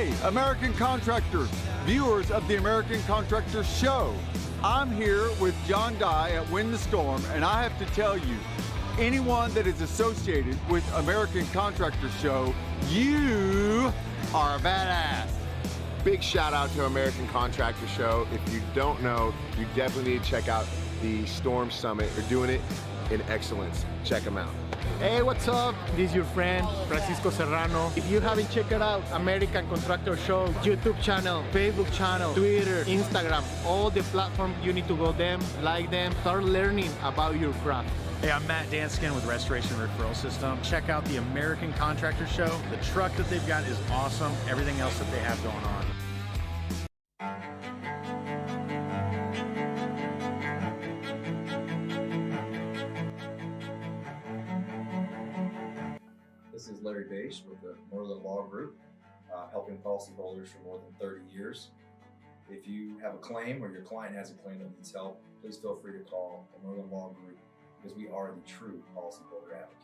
Hey, American contractors, viewers of the American Contractor Show. I'm here with John Dye at Win the Storm, and I have to tell you, anyone that is associated with American Contractor Show, you are a badass. Big shout out to American Contractor Show. If you don't know, you definitely need to check out the Storm Summit. They're doing it in excellence. Check them out. Hey, what's up? This is your friend, Francisco Serrano. If you haven't checked it out, American Contractor Show, YouTube channel, Facebook channel, Twitter, Instagram, all the platforms, you need to go them, like them, start learning about your craft. Hey, I'm Matt Danskin with Restoration Referral System. Check out the American Contractor Show. The truck that they've got is awesome. Everything else that they have going on. This is Larry Bache with the Northern Law Group, helping policyholders for more than 30 years. If you have a claim or your client has a claim that needs help, please feel free to call the Northern Law Group because we are the true policyholder advocate.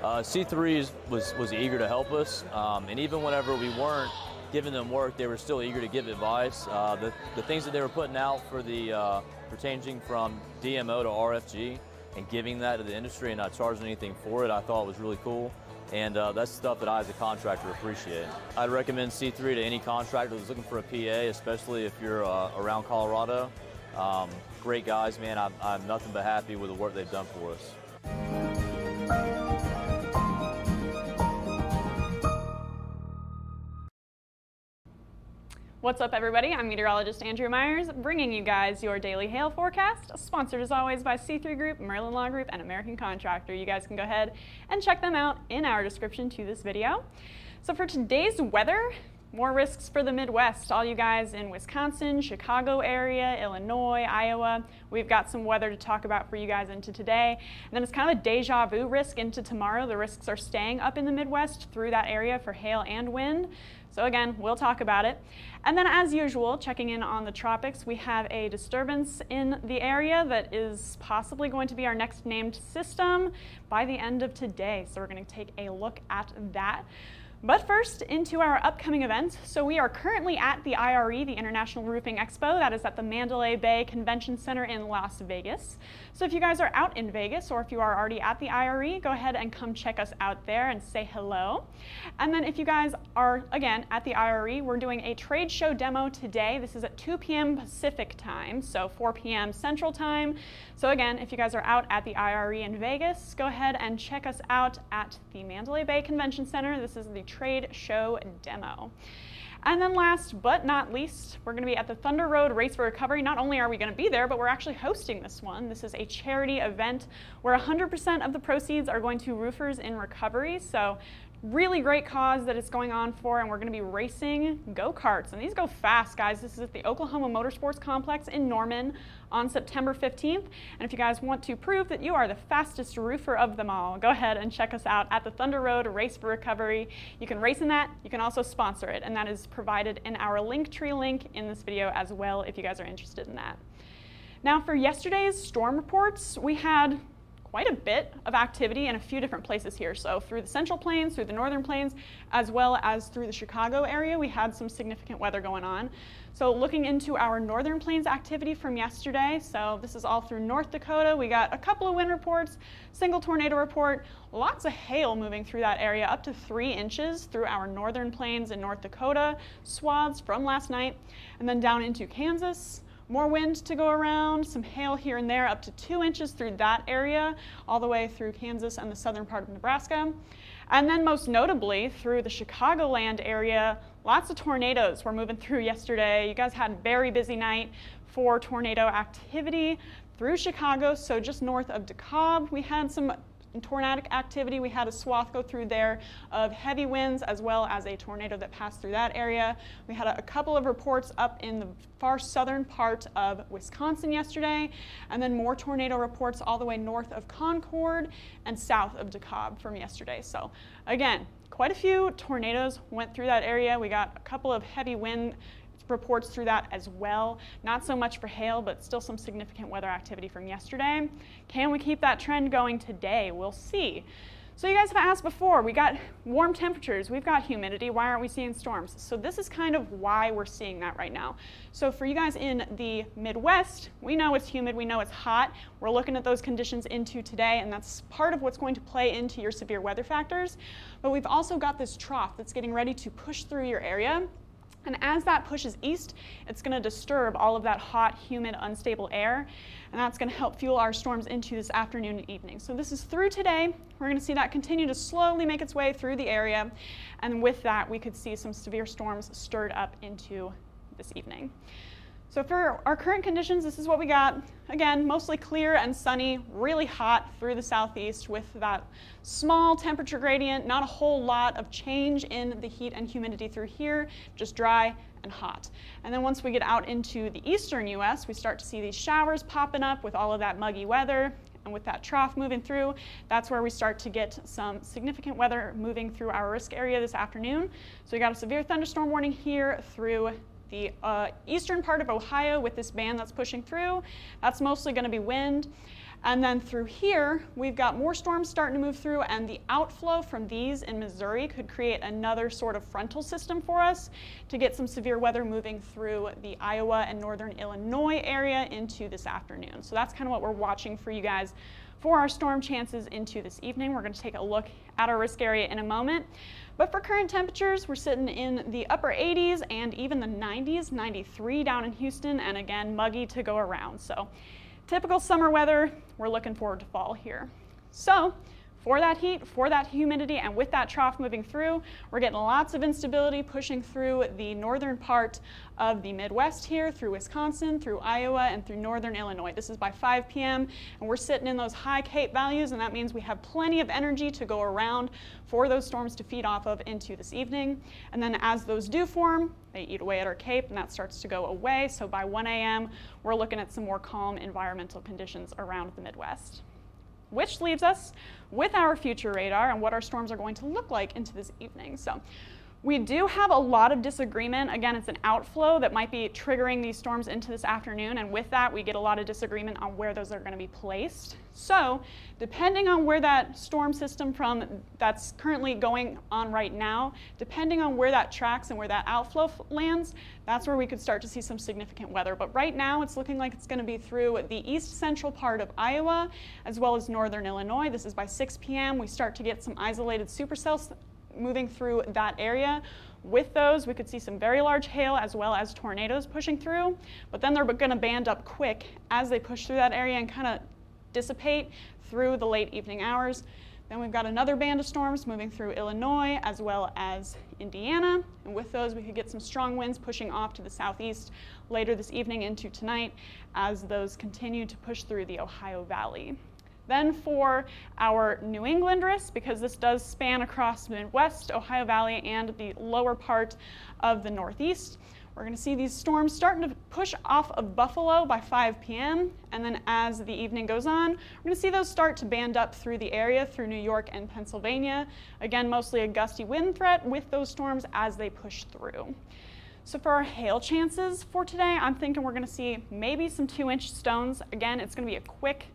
C3 was eager to help us, and even whenever we weren't giving them work, they were still eager to give advice. The things that they were putting out for the for changing from DMO to RFG and giving that to the industry and not charging anything for it, I thought was really cool. And that's stuff that I, as a contractor, appreciate. I'd recommend C3 to any contractor who's looking for a PA, especially if you're around Colorado. Great guys, man. I'm nothing but happy with the work they've done for us. What's up, everybody? I'm meteorologist Andrew Myers, bringing you guys your daily hail forecast, sponsored as always by C3 Group, Merlin Law Group, and American Contractor. You guys can go ahead and check them out in our description to this video. So for today's weather, more risks for the Midwest. All you guys in Wisconsin, Chicago area, Illinois, Iowa, we've got some weather to talk about for you guys into today. And then it's kind of a deja vu risk into tomorrow. The risks are staying up in the Midwest through that area for hail and wind. So again, we'll talk about it. And then as usual, checking in on the tropics, we have a disturbance in the area that is possibly going to be our next named system by the end of today. So we're going to take a look at that. But first, into our upcoming events. So we are currently at the IRE, the International Roofing Expo. That is at the Mandalay Bay Convention Center in Las Vegas. So if you guys are out in Vegas, or if you are already at the IRE, go ahead and come check us out there and say hello. And then if you guys are, again, at the IRE, we're doing a trade show demo today. This is at 2 p.m. Pacific time, so 4 p.m. Central time. So again, if you guys are out at the IRE in Vegas, go ahead and check us out at the Mandalay Bay Convention Center. This is the trade show demo. And then last but not least, we're going to be at the Thunder Road Race for Recovery. Not only are we going to be there, but we're actually hosting this one. This is a charity event where 100% of the proceeds are going to Roofers in Recovery. So really great cause that it's going on for, and we're going to be racing go-karts. And these go fast, guys. This is at the Oklahoma Motorsports Complex in Norman on September 15th. And if you guys want to prove that you are the fastest roofer of them all, go ahead and check us out at the Thunder Road Race for Recovery. You can race in that. You can also sponsor it, and that is provided in our Linktree link in this video as well if you guys are interested in that. Now for yesterday's storm reports, we had quite a bit of activity in a few different places here. So through the Central Plains, through the Northern Plains, as well as through the Chicago area, we had some significant weather going on. So looking into our Northern Plains activity from yesterday, so this is all through North Dakota. We got a couple of wind reports, single tornado report, lots of hail moving through that area, up to 3 inches through our Northern Plains and North Dakota swaths from last night, and then down into Kansas. More wind to go around, some hail here and there, up to 2 inches through that area, all the way through Kansas and the southern part of Nebraska. And then most notably through the Chicagoland area, lots of tornadoes were moving through yesterday. You guys had a very busy night for tornado activity through Chicago. So just north of DeKalb, we had some tornadic activity. We had a swath go through there of heavy winds, as well as a tornado that passed through that area. We had a couple of reports up in the far southern part of Wisconsin yesterday, and then more tornado reports all the way north of Concord and south of DeKalb from yesterday. So again, quite a few tornadoes went through that area. We got a couple of heavy wind reports through that as well. Not so much for hail, but still some significant weather activity from yesterday. Can we keep that trend going today? We'll see. So you guys have asked before, we got warm temperatures, we've got humidity, why aren't we seeing storms? So this is kind of why we're seeing that right now. So for you guys in the Midwest, we know it's humid, we know it's hot. We're looking at those conditions into today, and that's part of what's going to play into your severe weather factors. But we've also got this trough that's getting ready to push through your area. And as that pushes east, it's going to disturb all of that hot, humid, unstable air, and that's going to help fuel our storms into this afternoon and evening. So this is through today. We're going to see that continue to slowly make its way through the area, and with that, we could see some severe storms stirred up into this evening. So for our current conditions, this is what we got. Again, mostly clear and sunny, really hot through the southeast with that small temperature gradient, not a whole lot of change in the heat and humidity through here, just dry and hot. And then once we get out into the eastern US, we start to see these showers popping up with all of that muggy weather. And with that trough moving through, that's where we start to get some significant weather moving through our risk area this afternoon. So we got a severe thunderstorm warning here through the eastern part of Ohio with this band that's pushing through. That's mostly going to be wind. And then through here, we've got more storms starting to move through, and the outflow from these in Missouri could create another sort of frontal system for us to get some severe weather moving through the Iowa and northern Illinois area into this afternoon. So that's kind of what we're watching for you guys for our storm chances into this evening. We're going to take a look at our risk area in a moment. But for current temperatures, we're sitting in the upper 80s and even the 90s, 93 down in Houston, and again, muggy to go around. So typical summer weather, we're looking forward to fall here. So for that heat, for that humidity, and with that trough moving through, we're getting lots of instability pushing through the northern part of the Midwest here, through Wisconsin, through Iowa, and through northern Illinois. This is by 5 p.m., and we're sitting in those high Cape values, and that means we have plenty of energy to go around for those storms to feed off of into this evening. And then as those do form, they eat away at our Cape, and that starts to go away. So by 1 a.m., we're looking at some more calm environmental conditions around the Midwest. Which leaves us with our future radar and what our storms are going to look like into this evening. So we do have a lot of disagreement. Again, it's an outflow that might be triggering these storms into this afternoon, and with that, we get a lot of disagreement on where those are going to be placed. So depending on where that storm system that's currently going on right now, depending on where that tracks and where that outflow lands, that's where we could start to see some significant weather. But right now, it's looking like it's going to be through the east central part of Iowa, as well as northern Illinois. This is by 6 p.m. We start to get some isolated supercells moving through that area. With those, we could see some very large hail as well as tornadoes pushing through, but then they're going to band up quick as they push through that area and kind of dissipate through the late evening hours. Then we've got another band of storms moving through Illinois as well as Indiana, and with those we could get some strong winds pushing off to the southeast later this evening into tonight as those continue to push through the Ohio Valley. Then for our New England risk, because this does span across the Midwest, Ohio Valley, and the lower part of the Northeast, we're going to see these storms starting to push off of Buffalo by 5 p.m. And then as the evening goes on, we're going to see those start to band up through the area, through New York and Pennsylvania. Again, mostly a gusty wind threat with those storms as they push through. So for our hail chances for today, I'm thinking we're going to see maybe some 2-inch stones. Again, it's going to be a quick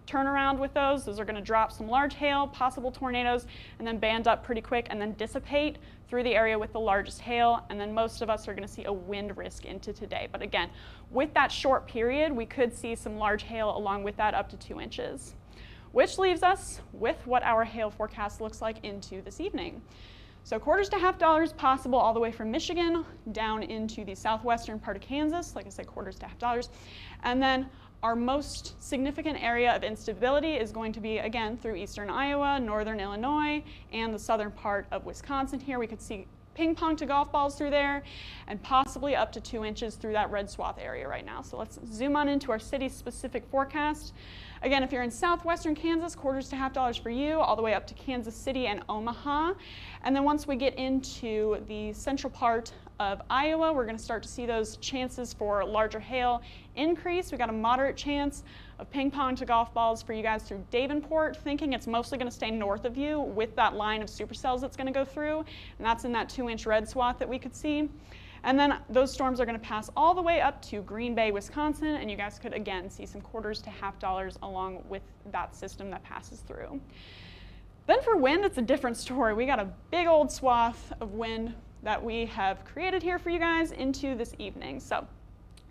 turnaround with those. Those are going to drop some large hail, possible tornadoes, and then band up pretty quick and then dissipate through the area with the largest hail. And then most of us are going to see a wind risk into today. But again, with that short period, we could see some large hail along with that up to 2 inches. Which leaves us with what our hail forecast looks like into this evening. So quarters to $half possible all the way from Michigan down into the southwestern part of Kansas. Like I said, quarters to $half. And then our most significant area of instability is going to be, again, through eastern Iowa, northern Illinois, and the southern part of Wisconsin here. We could see ping pong to golf balls through there, and possibly up to 2 inches through that red swath area right now. So let's zoom on into our city-specific forecast. Again, if you're in southwestern Kansas, quarters to $half for you, all the way up to Kansas City and Omaha. And then once we get into the central part of Iowa, we're going to start to see those chances for larger hail increase. We got a moderate chance of ping pong to golf balls for you guys through Davenport, thinking it's mostly going to stay north of you with that line of supercells that's going to go through, and that's in that 2-inch red swath that we could see. And then those storms are going to pass all the way up to Green Bay, Wisconsin, and you guys could again see some quarters to $50 along with that system that passes through. Then for wind, it's a different story. We got a big old swath of wind that we have created here for you guys into this evening. So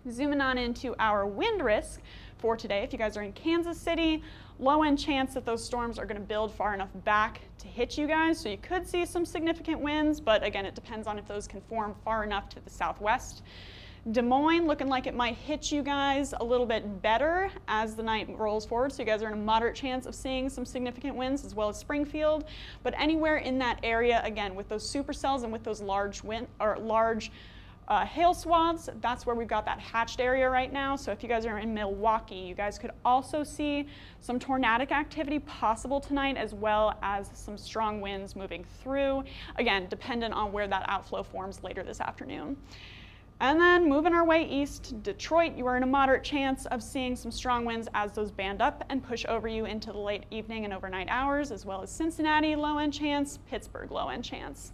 zooming on into our wind risk for today, if you guys are in Kansas City, low end chance that those storms are going to build far enough back to hit you guys. So you could see some significant winds, but again, it depends on if those can form far enough to the southwest. Des Moines looking like it might hit you guys a little bit better as the night rolls forward. So you guys are in a moderate chance of seeing some significant winds, as well as Springfield. But anywhere in that area, again, with those supercells and with those large hail swaths, that's where we've got that hatched area right now. So if you guys are in Milwaukee, you guys could also see some tornadic activity possible tonight, as well as some strong winds moving through, again, dependent on where that outflow forms later this afternoon. And then moving our way east, Detroit, you are in a moderate chance of seeing some strong winds as those band up and push over you into the late evening and overnight hours, as well as Cincinnati, low end chance, Pittsburgh, low end chance.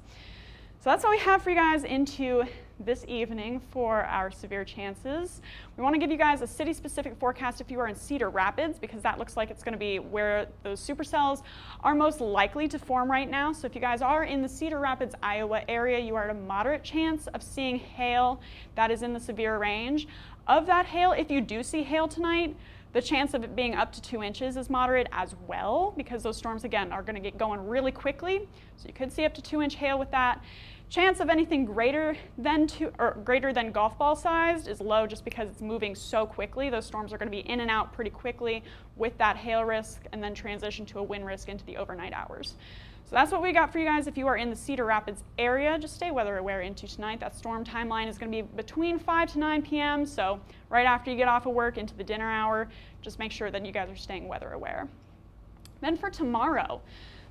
So that's all we have for you guys into this evening for our severe chances. We want to give you guys a city-specific forecast if you are in Cedar Rapids, because that looks like it's going to be where those supercells are most likely to form right now. So if you guys are in the Cedar Rapids, Iowa area, you are at a moderate chance of seeing hail that is in the severe range. Of that hail, if you do see hail tonight, the chance of it being up to 2 inches is moderate as well, because those storms, again, are going to get going really quickly. So you could see up to 2-inch hail with that. Chance of anything greater than golf ball sized is low, just because it's moving so quickly. Those storms are going to be in and out pretty quickly with that hail risk, and then transition to a wind risk into the overnight hours. So that's what we got for you guys if you are in the Cedar Rapids area. Just stay weather aware into tonight. That storm timeline is going to be between 5 to 9 p.m. So right after you get off of work into the dinner hour, just make sure that you guys are staying weather aware. Then for tomorrow,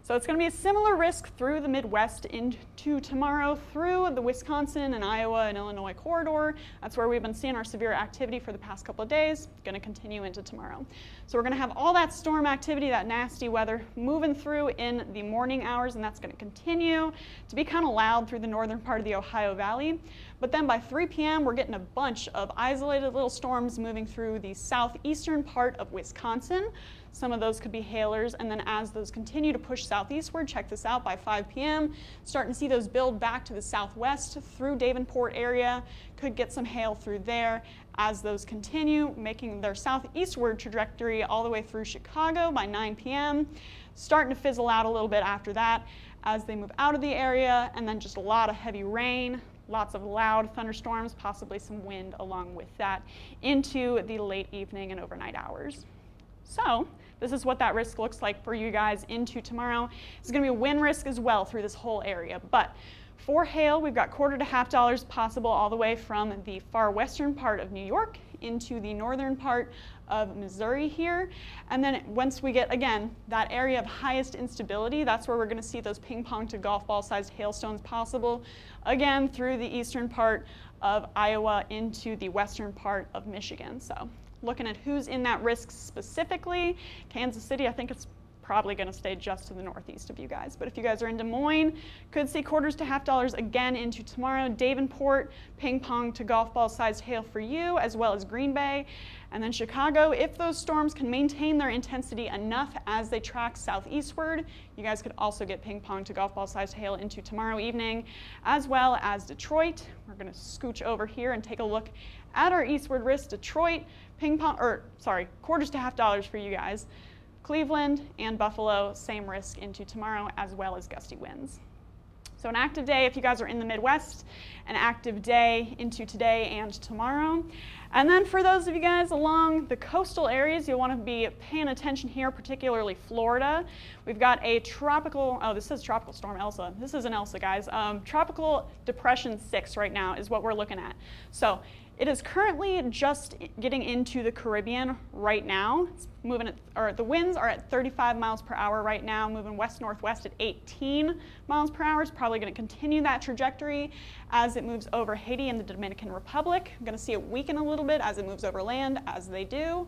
so it's going to be a similar risk through the Midwest into tomorrow through the Wisconsin and Iowa and Illinois corridor. That's where we've been seeing our severe activity for the past couple of days. Going to continue into tomorrow. So we're going to have all that storm activity, that nasty weather moving through in the morning hours, and that's going to continue to be kind of loud through the northern part of the Ohio Valley. But then by 3 p.m., we're getting a bunch of isolated little storms moving through the southeastern part of Wisconsin. Some of those could be hailers, and then as those continue to push southeastward, check this out, by 5 p.m., starting to see those build back to the southwest through Davenport area. Could get some hail through there as those continue, making their southeastward trajectory all the way through Chicago by 9 p.m., starting to fizzle out a little bit after that as they move out of the area, and then just a lot of heavy rain, lots of loud thunderstorms, possibly some wind along with that into the late evening and overnight hours. So this is what that risk looks like for you guys into tomorrow. It's going to be a wind risk as well through this whole area. But for hail, we've got $quarter to $half possible all the way from the far western part of New York into the northern part of Missouri here. And then once we get, again, that area of highest instability, that's where we're going to see those ping pong to golf ball sized hailstones possible, again, through the eastern part of Iowa into the western part of Michigan. So looking at who's in that risk specifically, Kansas City, I think it's probably going to stay just to the northeast of you guys. But if you guys are in Des Moines, could see $quarters to $half again into tomorrow. Davenport, ping pong to golf ball sized hail for you, as well as Green Bay. And then Chicago, if those storms can maintain their intensity enough as they track southeastward, you guys could also get ping pong to golf ball sized hail into tomorrow evening, as well as Detroit. We're going to scooch over here and take a look at our eastward risk. Detroit, $quarters to $half for you guys. Cleveland and Buffalo, same risk into tomorrow, as well as gusty winds. So an active day if you guys are in the Midwest, an active day into today and tomorrow. And then for those of you guys along the coastal areas, you'll want to be paying attention here, particularly Florida. We've got a tropical, this says Tropical Storm Elsa. This isn't Elsa, guys. Tropical Depression 6 right now is what we're looking at. So it is currently just getting into the Caribbean right now. It's moving the winds are at 35 miles per hour right now, moving west-northwest at 18 miles per hour. It's probably going to continue that trajectory as it moves over Haiti and the Dominican Republic. I'm going to see it weaken a little bit as it moves over land, as they do.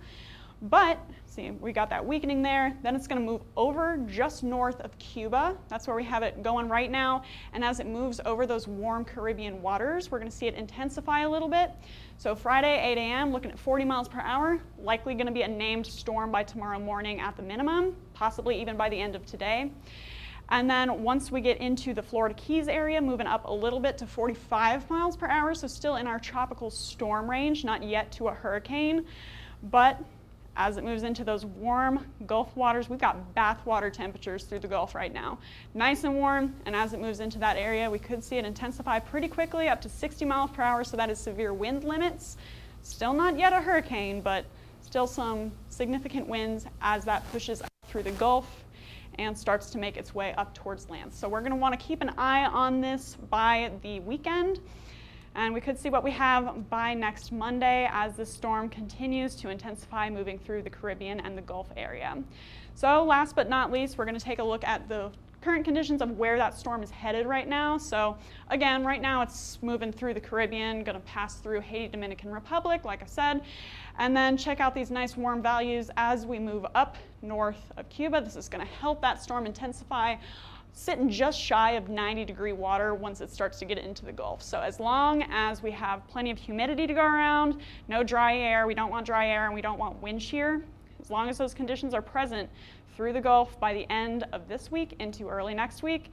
But see, we got that weakening there. Then it's going to move over just north of Cuba. That's where we have it going right now. And as it moves over those warm Caribbean waters, we're going to see it intensify a little bit. So Friday, 8 a.m., looking at 40 miles per hour, likely going to be a named storm by tomorrow morning at the minimum, possibly even by the end of today. And then once we get into the Florida Keys area, moving up a little bit to 45 miles per hour, so still in our tropical storm range, not yet to a hurricane, but as it moves into those warm Gulf waters, we've got bathwater temperatures through the Gulf right now. Nice and warm, and as it moves into that area, we could see it intensify pretty quickly up to 60 miles per hour, so that is severe wind limits. Still not yet a hurricane, but still some significant winds as that pushes up through the Gulf and starts to make its way up towards land. So we're going to want to keep an eye on this by the weekend. And we could see what we have by next Monday as the storm continues to intensify, moving through the Caribbean and the Gulf area. So last but not least, we're going to take a look at the current conditions of where that storm is headed right now. So again, right now it's moving through the Caribbean, going to pass through Haiti, Dominican Republic, like I said, and then check out these nice warm values as we move up north of Cuba. This is going to help that storm intensify, sitting just shy of 90-degree water once it starts to get into the Gulf. So as long as we have plenty of humidity to go around, no dry air, we don't want dry air, and we don't want wind shear, as long as those conditions are present through the Gulf by the end of this week into early next week,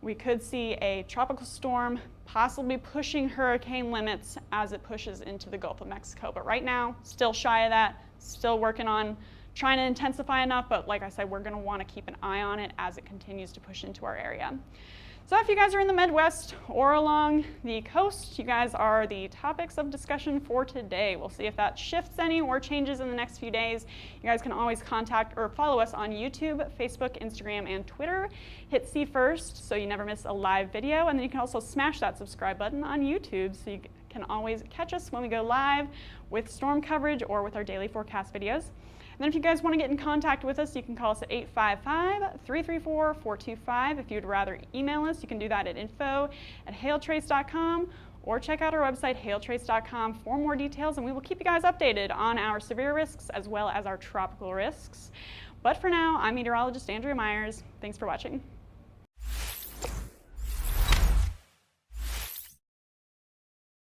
we could see a tropical storm possibly pushing hurricane limits as it pushes into the Gulf of Mexico. But right now, still shy of that, still working on trying to intensify enough, but like I said, we're going to want to keep an eye on it as it continues to push into our area. So if you guys are in the Midwest or along the coast, you guys are the topics of discussion for today. We'll see if that shifts any or changes in the next few days. You guys can always contact or follow us on YouTube, Facebook, Instagram, and Twitter. Hit see first so you never miss a live video, and then you can also smash that subscribe button on YouTube so you can always catch us when we go live with storm coverage or with our daily forecast videos. And then if you guys want to get in contact with us, you can call us at 855-334-425. If you'd rather email us, you can do that at info@hailtrace.com or check out our website, hailtrace.com, for more details, and we will keep you guys updated on our severe risks as well as our tropical risks. But for now, I'm meteorologist Andrea Myers. Thanks for watching.